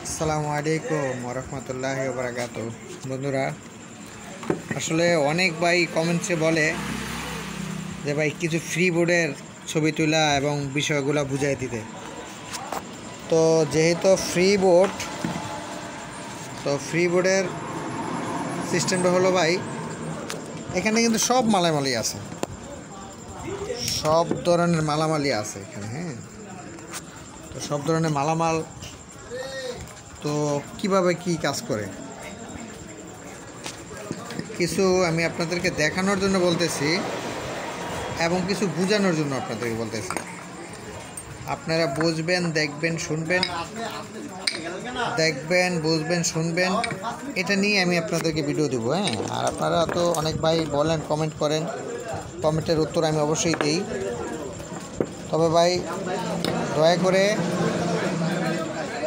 আসসালামু আলাইকুম ওরহমতুল্লাহি ওবারাকাতুহু। বন্ধুরা, আসলে অনেক ভাই কমেন্টসে বলে যে ভাই কিছু ফ্রি বোর্ডের ছবি তোলা এবং বিষয়গুলো বুঝাই দিতে। তো যেহেতু ফ্রি বোর্ডের সিস্টেমটা হলো ভাই, এখানে কিন্তু সব মালামালি আছে, সব ধরনের মালামালি আছে এখানে। হ্যাঁ, তো সব ধরনের মালামাল তো কিভাবে কি কাজ করে কিছু আমি আপনাদেরকে দেখানোর জন্য বলতেছি এবং কিছু বোঝানোর জন্য আপনাদেরকে বলতেছি। আপনারা বুঝবেন, দেখবেন, শুনবেন, এটা নিয়ে আমি আপনাদেরকে ভিডিও দেবো। হ্যাঁ, আর আপনারা তো অনেক ভাই বলেন, কমেন্ট করেন, কমেন্টের উত্তর আমি অবশ্যই দিই। তবে ভাই দয়া করে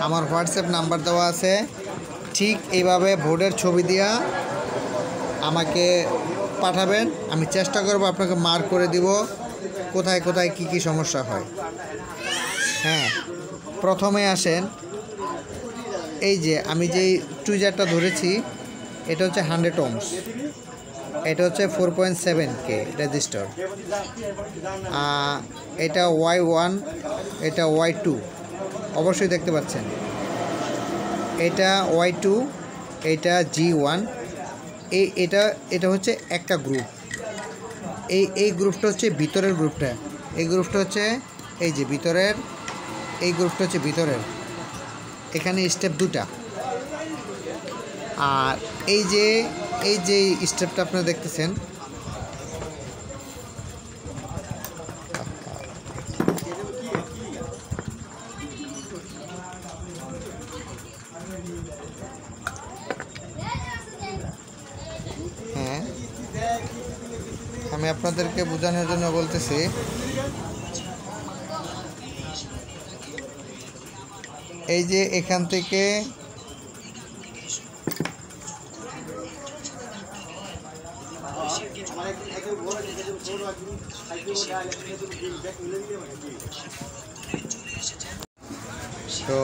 আমার হোয়াটসঅ্যাপ নাম্বার দেওয়া আছে, ঠিক এইভাবে বোর্ডের ছবি দিয়া আমাকে পাঠাবেন। আমি চেষ্টা করব আপনাকে মার্ক করে দিব কোথায় কোথায় কি সমস্যা হয়। হ্যাঁ, প্রথমে আসেন, এই যে আমি যেই টুইজারটা ধরেছি এটা হচ্ছে 100 ohms, এটা হচ্ছে 4.7K রেজিস্টার। এটা Y1, এটা Y2 অবশ্যই দেখতে পাচ্ছেন। এটা Y2, এটা G1। এটা হচ্ছে একটা গ্রুপ। এই গ্রুপটা হচ্ছে ভিতরের গ্রুপটা। এই গ্রুপটা হচ্ছে এই যে ভিতরের, এই গ্রুপটা হচ্ছে ভিতরের। এখানে স্টেপ দুটা। আর এই যে স্টেপটা আপনারা দেখতেছেন, হ্যাঁ, আমি আপনাদেরকে বোঝানোর জন্য বলতেছি। এই যে এখান থেকে তো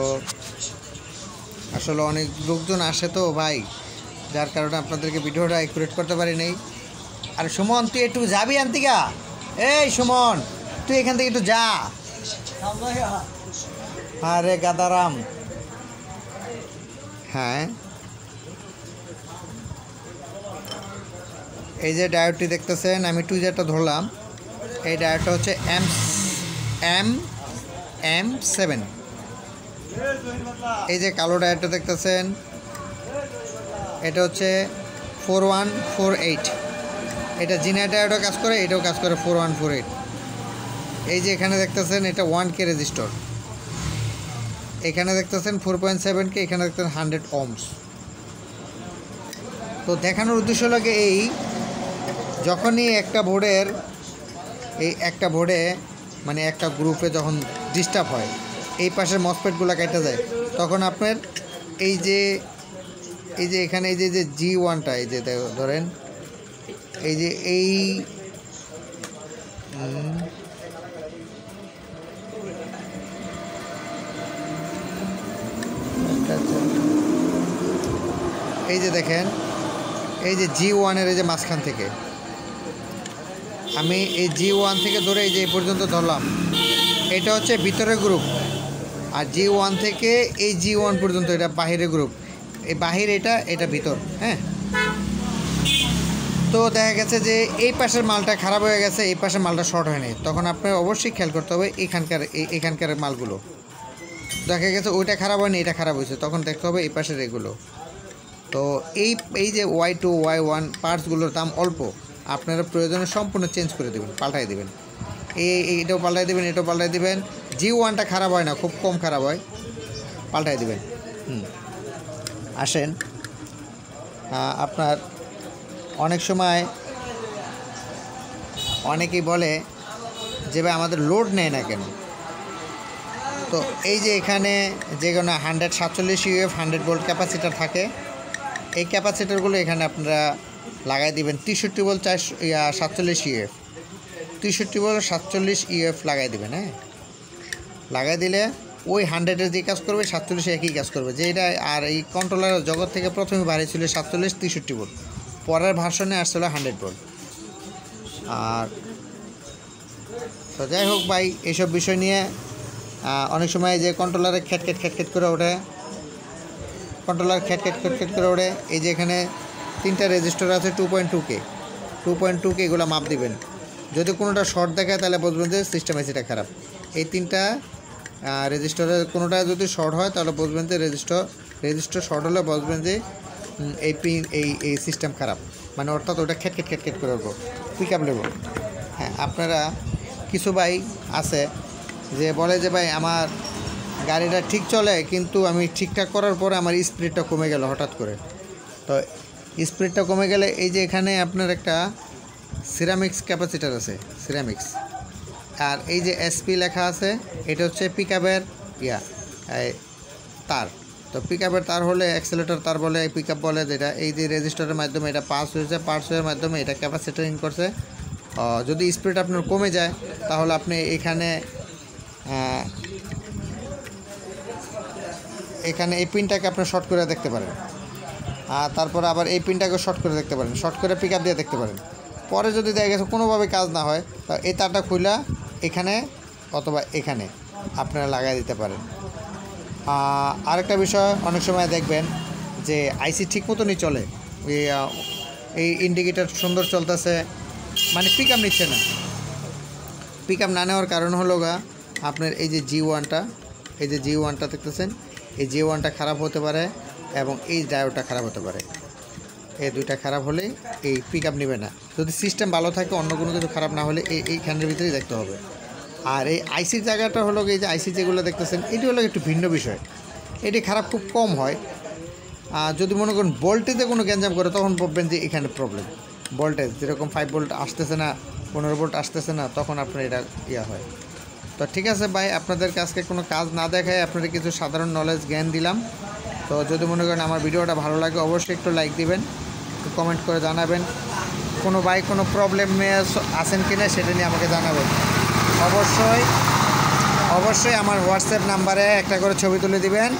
আসলে অনেক লোকজন আসে তো ভাই, যার কারণে আপনাদেরকে ভিডিওটা অ্যাকুরেট করতে পারি নাই। আর সুমন, তুই একটু যাবি আন্তিকা? এই সুমন, তুই এখান থেকে একটু যা। আরে গাদারাম। হ্যাঁ, এই যে ডায়োডটি দেখতেছেন, আমি টুইজারটা ধরলাম। এই ডায়োডটা হচ্ছে M7। এই যে কালো ডায়োডটা দেখতেছেন, এটা হচ্ছে 4148। এটা জিনা ডায়োডও কাজ করে, এটাও কাজ করে 4148। এই যে এখানে দেখতেছেন, এটা 1K রেজিস্টর। এখানে দেখতেছেন 4.7K, এখানে দেখতেছেন 100 ohms। তো দেখানোর উদ্দেশ্য লাগে এই, যখনই একটা বোর্ডে মানে একটা গ্রুপে যখন ডিস্টার্ব হয়, এই পাশের মসফেটগুলো কেটে যায়, তখন আপনার এই যে এখানে এই যে G1টা, এই যে ধরেন, এই যে এই যে দেখেন, এই যে G1-এর এই যে মাঝখান থেকে আমি এই G1 থেকে ধরে এই যে এই পর্যন্ত ধরলাম, এটা হচ্ছে ভিতরের গ্রুপ। আর G1 থেকে এই G1 পর্যন্ত এটা বাহিরের গ্রুপ। এই বাহির, এটা ভিতর। হ্যাঁ, তো দেখা গেছে যে এই পাশের মালটা খারাপ হয়ে গেছে, এই পাশের মালটা শর্ট হয়নি, তখন আপনার অবশ্যই খেয়াল করতে হবে এখানকার মালগুলো। দেখা গেছে ওইটা খারাপ হয়নি, এটা খারাপ হয়েছে, তখন দেখতে হবে এই পাশের এগুলো। তো এই যে Y2, Y1 পার্টসগুলোর দাম অল্প, আপনারা প্রয়োজনে সম্পূর্ণ চেঞ্জ করে দেবেন, পাল্টাই দেবেন। এইটাও পাল্টাই দেবেন, এটাও পাল্টাই দেবেন। G1টা খারাপ হয় না, খুব কম খারাপ হয়, পাল্টাই দেবেন। আসেন, আপনার অনেক সময় অনেকেই বলে যে ভাই আমাদের লোড নেয় না কেন। তো এই যে এখানে যে কোনো 147 UF 100 ভোল্ট ক্যাপাসিটার থাকে, এই ক্যাপাসিটারগুলো এখানে আপনারা লাগাই দিবেন। 63 ভোল্ট 47 UF, 63 ভোল্ট 47 UF লাগাই দিবেন। হ্যাঁ, লাগাই দিলে ওই 100-এর যে কাজ করবে 47 একই কাজ করবে, যে এটা। আর এই কন্ট্রোলার জগৎ থেকে প্রথমে বাড়ি ছিল 47-63 ভোল্ট, পরের ভার্সনে আসছিল 100 ভোল্ট। আর তো যাই হোক ভাই, এইসব বিষয় নিয়ে অনেক সময় যে কন্ট্রোলারে খ্যাট করে ওঠে, কন্ট্রোলার খ্যাট করে ওঠে। এই যে এখানে 3টা রেজিস্টার আছে 2.2K এগুলো মাপ দিবেন। যদি কোনোটা শর্ট দেখায় তাহলে বুঝবেন যে সিস্টেম এসিটা খারাপ। এই 3টা রেজিস্টারের কোনোটা যদি শর্ট হয় তাহলে বুঝবেন যে রেজিস্টার শর্ট হলে বুঝবেন যে এই সিস্টেম খারাপ, মানে অর্থাৎ ওটা খ্যাট করে উঠবো, পিক আপ নেব। হ্যাঁ, আপনারা কিছু ভাই আছে যে বলে যে ভাই আমার গাড়িটা ঠিক চলে, কিন্তু আমি ঠিকঠাক করার পরে আমার স্পিডটা কমে গেল হঠাৎ করে। তো স্পিডটা কমে গেলে এই যে এখানে আপনার একটা সিরামিক্স ক্যাপাসিটার আছে, সিরামিক্স, আর এই যে এসপি লেখা আছে, এটা হচ্ছে পিক আপের তার। তো পিক আপের তার হলে অ্যাক্সেলেটর তার বলে, পিক আপ বলে, যেটা এই যে রেজিস্টারের মাধ্যমে এটা পাস হয়েছে, পাসের মাধ্যমে এটা ক্যাপাসিটার ইন করছে। যদি স্পিড আপনার কমে যায় তাহলে আপনি এখানে এই পিনটাকে আপনি শর্ট করে দেখতে পারেন, আর তারপরে আবার এই পিনটাকে শর্ট করে দেখতে পারেন, শর্ট করে পিক আপ দিয়ে দেখতে পারেন। পরে যদি দেখা গেছে কোনোভাবে কাজ না হয়, তা এই তারটা খুলে এখানে অথবা এখানে আপনারা লাগাই দিতে পারেন। আরেকটা বিষয়, অনেক সময় দেখবেন যে আইসি ঠিক মতনই চলে, এই ইন্ডিকেটার সুন্দর চলতেছে, মানে পিক আপ নিচ্ছে না। পিক আপ না নেওয়ার কারণ হলো আপনার এই যে G1টা দেখতেছেন, এই G1টা খারাপ হতে পারে এবং এই ডায়োডটা খারাপ হতে পারে। এই দুইটা খারাপ হলে এই পিক আপ নেবে না। যদি সিস্টেম ভালো থাকে, অন্য কোনো কিছু খারাপ না হলে এইখানের ভিতরেই দেখতে হবে। আর এই আইসির জায়গাটা হলো, এই যে আইসি যেগুলো দেখতেছেন, এটি হলো একটু ভিন্ন বিষয়। এটি খারাপ খুব কম হয়। যদি মনে করেন ভোল্টেজে কোনো গ্যাঞ্জাম করে, তখন ভাববেন যে এখানে প্রবলেম। ভোল্টেজ যেরকম 5 ভোল্ট আসতেছে না, 15 ভোল্ট আসতেছে না, তখন আপনার এটা হয়। তো ঠিক আছে ভাই, আপনাদেরকে আজকে কোনো কাজ না দেখায় আপনাদের কিছু সাধারণ নলেজ জ্ঞান দিলাম। তো যদি মনে করেন আমার ভিডিওটা ভালো লাগে, অবশ্যই একটু লাইক দিবেন, কমেন্ট করে জানাবেন। কোনো ভাই কোনো প্রবলেমে আছেন কিনা সেটা নিয়ে আমাকে জানাবেন। অবশ্যই আমার হোয়াটসঅ্যাপ নাম্বারে একটা করে ছবি তুলে দিবেন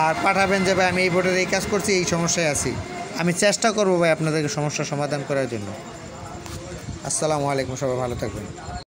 আর পাঠাবেন যে ভাই আমি এই বোর্ডের এই কাজ করছি, এই সমস্যায় আছি। আমি চেষ্টা করবো ভাই আপনাদেরকে সমস্যার সমাধান করার জন্য। আসসালামু আলাইকুম, সবাই ভালো থাকবেন।